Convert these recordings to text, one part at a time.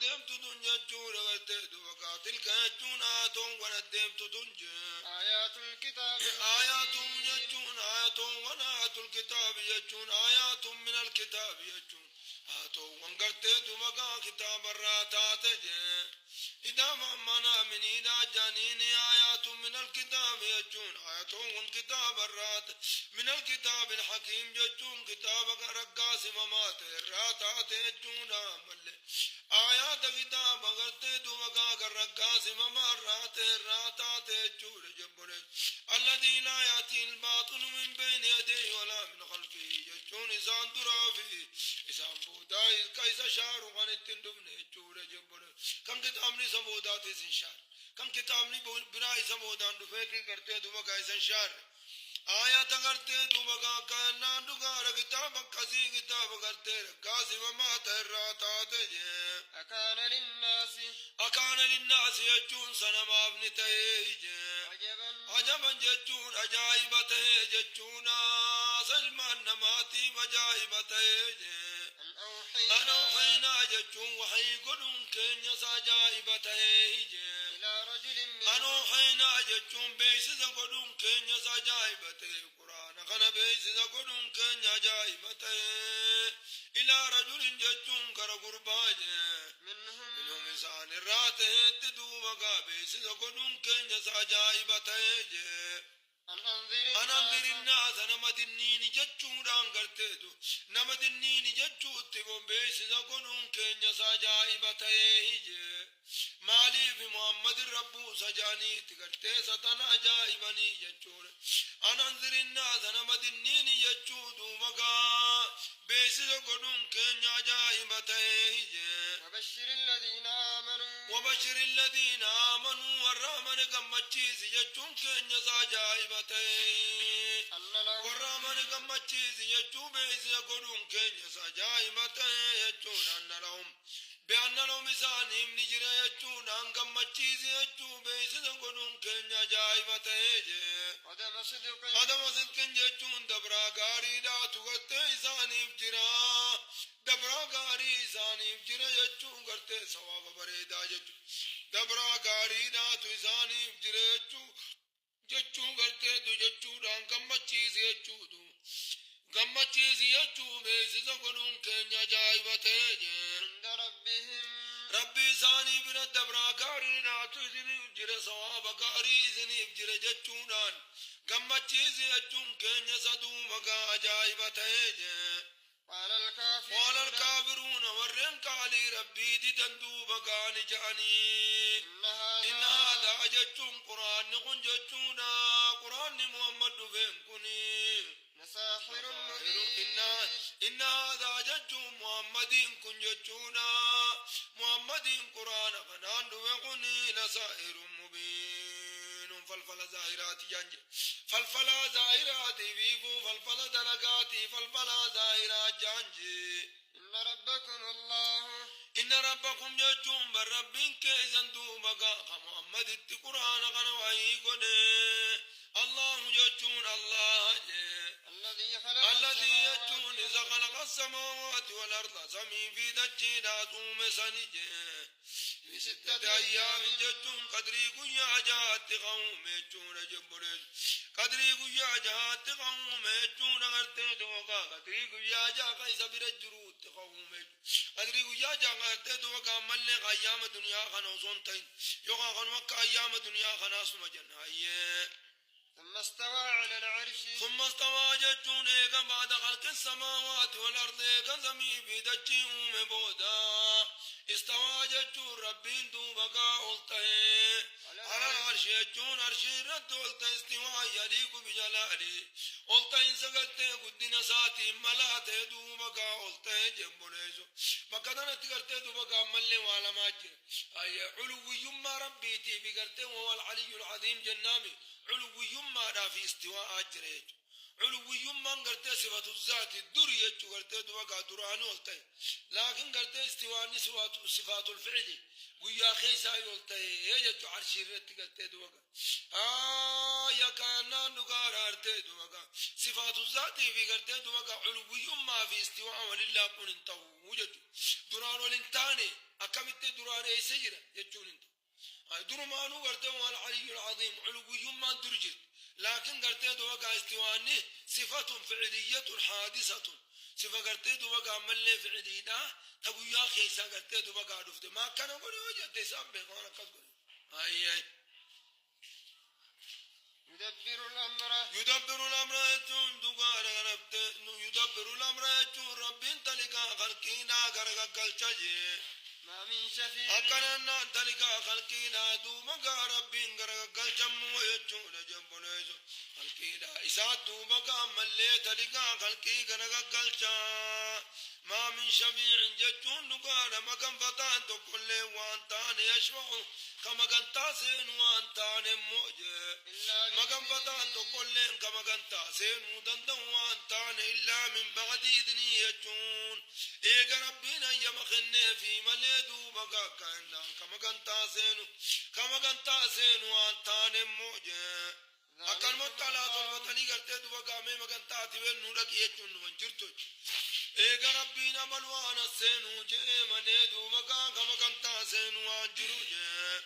deemtu tun jechuudha gartee duuba tilka jechuun aayatoon wana deemtu tun aayatul kitaabi aayatuun jechuun aayatoon wana aayatul kitaabi jechuun aayatuun minal kitaabi jechuun aayatoowwan gartee duuba kitaabarraa taate إذا ما منينا جانيني آيات من الكتاب يجون آياتهم كتاب الرات من الكتاب الحكيم يجون كتابك رقاس ممات الراتات يجون عمل آيات كتاب غرتي دوغا رقاس ممات الراتات يجون جبر الذي لا يأتي الباطل من بين يديه ولا من خلفه يجون إسان درافي إسان بوداي كيس شارو عن التندم يجون جبر كم كتابني سبودات إنشار كم كتابني بناء سبودان دفعي کرتے دوما کا إنشار آيات کرتے دوما کا کنا دگار كتاب كسي كتاب کرتے ركاسي وما تراتات أكان للناس يجون سنما ابن تهيج عجبا ججون عجائبته ججونا سلمان نماتي وجائبته أنا أوحينا ججون وحي قدون كن سجائبته أنا أوحينا ججون بيسز قدون كن سجائبته قرآن خنا بيسز قدون كن عجائبته إلى رجل ججون كرقرباج منهم إنسان الراته تدوما بيسز قدون كن سجائبته أنذر الناس نمد النين ججون أنقرتدو نمد النين ججون تقوم بيسز قدون كن سجائبته مالي في محمد الرب سجاني تقرتي ستنا جائبني ججون أنذر الناس نمد النين ججون مقا بيسز قدون كن جائبته وبشر الذين آمنوا والرحمن كمتشيز يجون كن سجائبته والرحمن كمتشيز يجون بيسز قدون كن سجائبته يجون أن لهم بأن لهم إسانهم نجرى يجون أن كمتشيز يجون بيسز قدون كن جائبته عدم صدق يجون دبرا غاري لا تغطي إسانهم جرى دبرا غاري إسانهم جرى يجون کرتے ثواب بریدا جچوں دبرا گاڑی نا تو زانی جرے جچوں کرتے تو جچوں ران کم چیز جچوں تو کم چیز جچوں میں زگنوں کenya جائبتے عند ربهم ربي زانی بن دبرا گاڑی نا تو زنی جرے ثواب گاڑی زنی جرے جچوں نان کم چیز جچوں کenya سدو مگا جائبتے قال الكافرون ورن قالي ربي دي دندو بقاني جاني إن هذا جتون قرآن نقن جتونا قرآن محمد فين كني لساحر مبين إن هذا جتون محمد كن جتونا محمد قرآن فنان وقني لساحر مبين فالفل ظاهرات جانج فالفل ظاهرات بيفو فالفل دلقات فالفل ظاهرات جانج إن ربكم يجون بربين كيزن دوبك محمد القرآن قنوعي قني الله يجون الله الذي يجون إذا خلق السماوات والأرض سمي في دجينات ومسنج في 6 أيام جتون قدري قيا جات قوم يجون جبريل قدري قيا جات قوم يجون غرتي دوغا قدري قيا جا قيس برجروت قوم قدري قيا جا غرتي دوغا ملي أيام دنيا خنوصون تين يوغا خنوك أيام دنيا خناس مجنة ثم استوى جتون إيقا بعد خلق السماوات والأرض إيقا زمي في دجيهم بودا استوى جتون ربين دوبكا ألتهي على العرش جتون عرشي رد ألتهي استوى يليق بجلالي ألتهي سقطي قدنا ساتي ملاتي دوبكا ألتهي جنبونيزو بكتنا تقرتي دوبكا ملي وعلماتي أي علو يما ربيتي بقرتي وهو العلي العظيم جنامي علو يما في استواء أجريج علو يما قرتي صفة الذات الدرية قرتي دوبكا دراني ألتهي لكن قرتي استواء صفات الفعل ويا خيسا يلتهي يجت عرشي رت قرتي دوبكا يا كان نقار قرتي دوبكا صفات الذات في قرتي دوبكا علو يما في استواء ولله قل انتهوا وجد دران والانتاني أكملت دراني سجرة يجون انت درمانو قرته العلي العظيم علوي ما درجت لكن قرته دوقع استواني صفة فعلية حادثة صفة قرته دوقع عمل فعلية تقول يا أخي سقرته دوقع دفت ما كان يقول وجد سامبه وانا كذب أي يدبر الأمر يجون دوقع ربت يدبر الأمر يجون رب تلقى خلقنا غرق الشجي ما من شفيع أكرنا تلقى خلقنا دوبا ربين غرق الجم ويجون جنبنا خلقنا إساد دوبا ملي تلقى خلقي غرق الجم ما من شفيع جتون نقال مكان فتان تقول وانتان يشفع كما كان تاسين وانتان موجه مكان فتان تقول كما كان تاسين ودندن وانتان إلا من بعد إذن يجون إيقا ربنا يمخن في مليدو بقا كأننا كما كان تاسين وانتان موجه أكان مطلع طلبتني قلت دوبا مكان تاتي ونورك يجون وانجرتو إيقا ربنا ملوانا السينو جئ مليدو بقا كما كان تاسين وانجرو جئ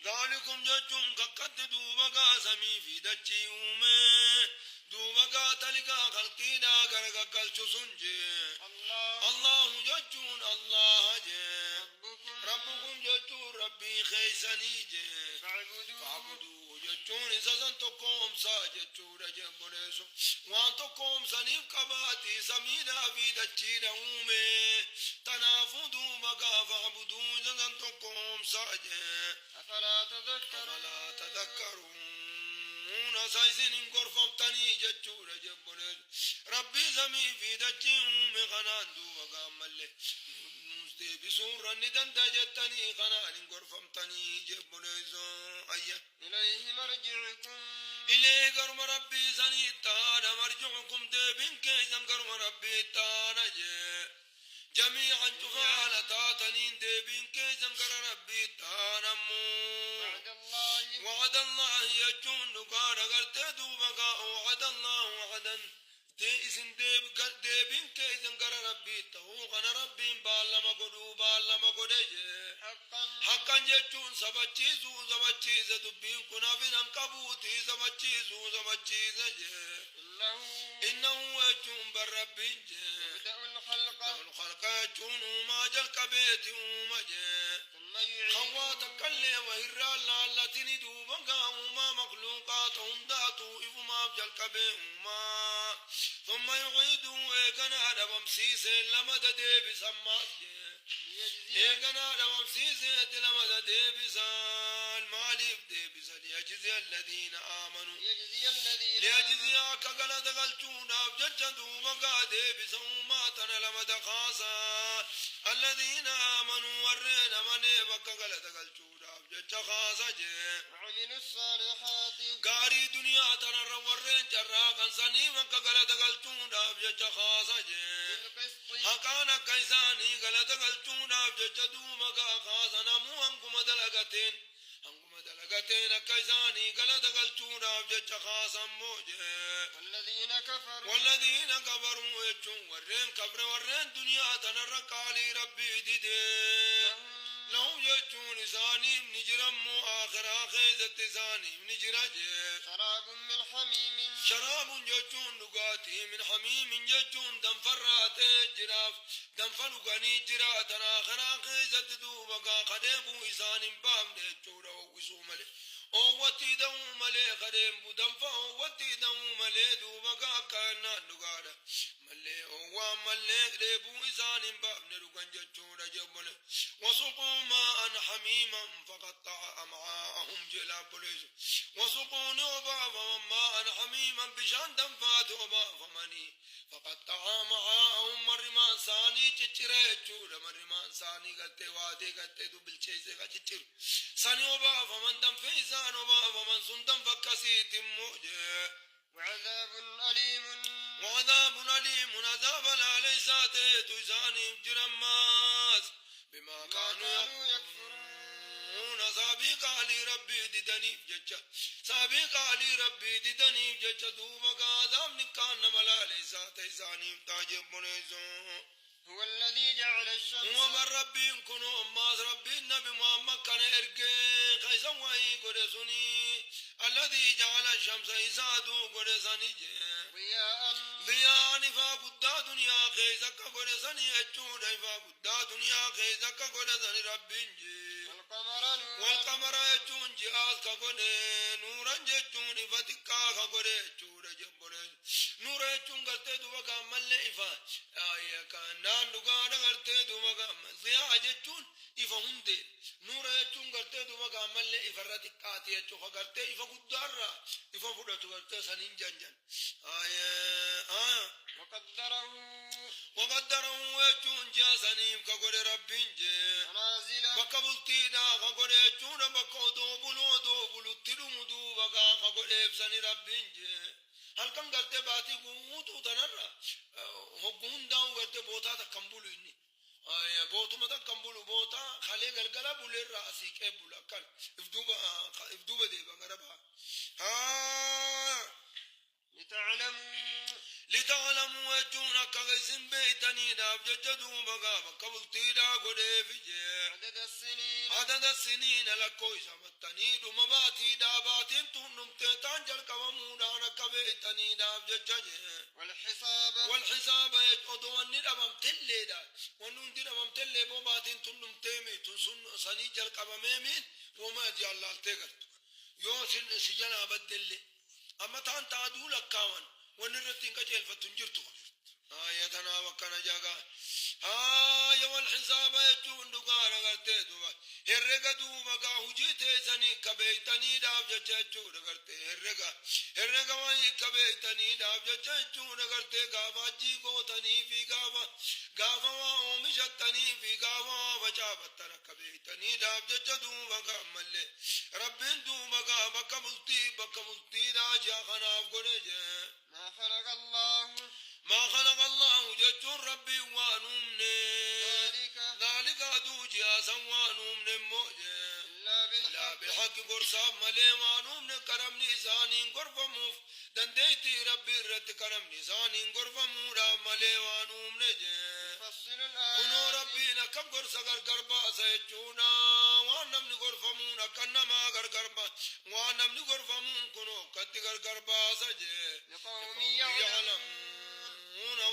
ذلكم ججون كقد دوبا سمي في دجي أومي دوبا تلقى خلقنا غرق الشسنجي الله ججون الله جئ ربكم ججون ربي خيساني جئ فاعبدوه ججون إذا تقوم ساججون رجبونيسو وان تقوم سنيف كباتي سمينا في دجي أومي تنافدوا بقى فاعبدوه إذا تقوم ساجي أفلا تذكرون سايسين غرفتني ججور جبل ربي زمي في دجيهم خنان دوبا ملي مستي بسورة ندن دجتني خنان غرفتني جبل أيه إليه مرجعكم إليه قرم ربي سنيتانا مرجعكم دبين كيزن قرم ربي تانا جميعا جفال تاتنين دبين كيزن قرم ربي تانمو وعد الله يجون نقار قرت دوبا وعد الله وعدا تيسن دبين كيزن قرم ربي توقن ربي بالما قدو بالما قدجي حقا جتون سبتشيز دبين كنا في نمكبوتي سبتشيز إنه يجون بالربي يبدأ الخلق يجون ما جلق بيتي ومجي خواتك اللي وهرى لالتني دوبا وما مخلوقات هنداتو إفما بجلق بيهما ثم يعيدوا إيقنا دبمسيس لمدى دي بسمات إيقنا دبمسيس لمدى دي بسال ماليف دي بسال ليجزي الذين آمنوا ليجزي أكاقل تغلتون أبججدوا مقا دي بسوماتنا لمدى خاصا الذين آمنوا ورين مني بكاقل تغلتون أبجج خاصا وعملوا الصالحات قاري دنيا تنر ورين جراقا سنيما كاقل تغلتون أبجج خاصا حقانا كيساني قل تغلتون أبجج دومقا خاصا نمو أنكم دلقتين دلقتين كيساني قل تغلتون أبجج خاصا موجه والذين كفروا يجون ورين كبر ورين دنيا تنر قالي ربي ديدي لهم يجون سانيم نجرم آخر خيزة سانيم نجرج شراب يجون نقاتي من حميم يجون دم فرات جراف دم فلقاني جراتنا آخر خيزة دوبقا خديبو إسانيم بام نجورا وسومالي أوتي دومالي خديبو دم فأوتي دومالي دوبقا كانا نقادا ملي أوام ملي ريبو إسانيم بام نرقان ججورا جبالي وسقوا ماء حميما فقطع أمعاءهم جلاب بليس وسقوني وبعض ماء حميما بشان دنفات وبعض مني فقطع أمعاءهم مرمان ثاني تشري تشور مرمان ثاني قلت وادي قلت دو بالشيء قلت ثاني وبعض من دنفيزان وبعض من سندن فكسيت موجه وعذاب أليم عذاب لا ليس تيتوزاني بجرماز بما كانوا يكفرون سابق علي ربي ددني ججا سابق علي ربي ددني ججا دوبا عذاب نكان ملا ليس تيزاني تاجب بنيزون هو الذي جعل الشمس ومن ربي كنو أماس ربي النبي محمد كان إرقين خيسا وعي قرسوني الذي جعل الشمس إسادو قرساني ضياء نفا قدا دنيا خيسا قرساني أجود نفا قدا دنيا خيسا قرساني ربي والقمر أجود جهاز كقرن نورا جتون فتكا كقرن نور أجود قرتي دوبا قامل إفا آية كان نان gartee duuba gaama ziyaa jechuun ifa hundee nuura jechuun gartee duuba gaamallee ifarra xiqqaati jechuudha gartee ifa guddaarraa ifa fudhatu gartee saniin janjan وقدره jechuun ji'a saniif ka godhe rabbiin jee bakka bultiidhaa ka godhe jechuudha bakka odoo bulutti dhumu duuba ka godheef sani rabbiin jee halkan gartee baatii guutuu tanarra hoggu hundaa'u gartee bootaa takkan bulu inni bootuma takkan bulu bootaa kalee galgala buleerraa asii qee bula akkan ifduuba deeba gara baa لتعلموا يجون كغيسن بيتني داب جدوا بقى بقبلتي دا غديفي عدد السنين لكوي سمتني دمباتي داباتين تنم تانجل كممودا نكبيتني داب جدجه والحساب يجودوا ندبم تلي دا ونون دبم تلي بوباتين تنم تيمي تنسن سنيجل كممين وما جاء الله تغرت يوسن سجنا بدل اما تان تعدو لكاون ونرتين كجيل فتنجرتو آياتنا وكان جاغا والحساب يجون دقانا غرتي دوبا هرقا دوبا كاوجيتي سني كبيتني داب جاچو غرتي هرقا واني كبيتني داب جاچو غرتي غافا جي غوتني في غافا ومشتني في غافا وجابتنا كبيتني داب جاچو دوبا كمل ربين دوبا بكبلتي دا جاخنا غنجه ما خلق الله جل ربي وانومني ذلك دوجي وانومني موجه لا بالحق قرصا ملي وانومني كرمني زانين قرفموف دنديتي ربي رت كرمني زانين قرفمورا ملي وانومني جه كنو ربي نكم قرصا غرغربا سيجونا وانمني قرفمونا كنما غرغربا وانمني قرفمون كنو كتي غرغربا سجه لقوم يعلمون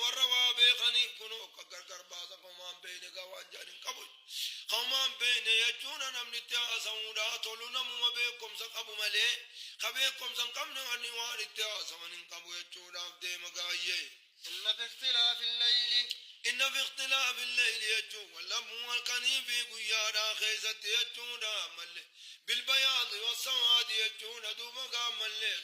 وروا بيخني كنو كغرغر بازا قومان بين غوان جانين قبول قومان بين يجونا نمني تاسودا تولنا مو بكم سقبو ملي خبيكم سنقمنا اني واري تاسوانين قبو يجونا دي مغايه ان في اختلاف الليل يجو ولا مو الكني في غيادا خيزت يجونا ملي بالبياض والسواد يجونا دوما ملي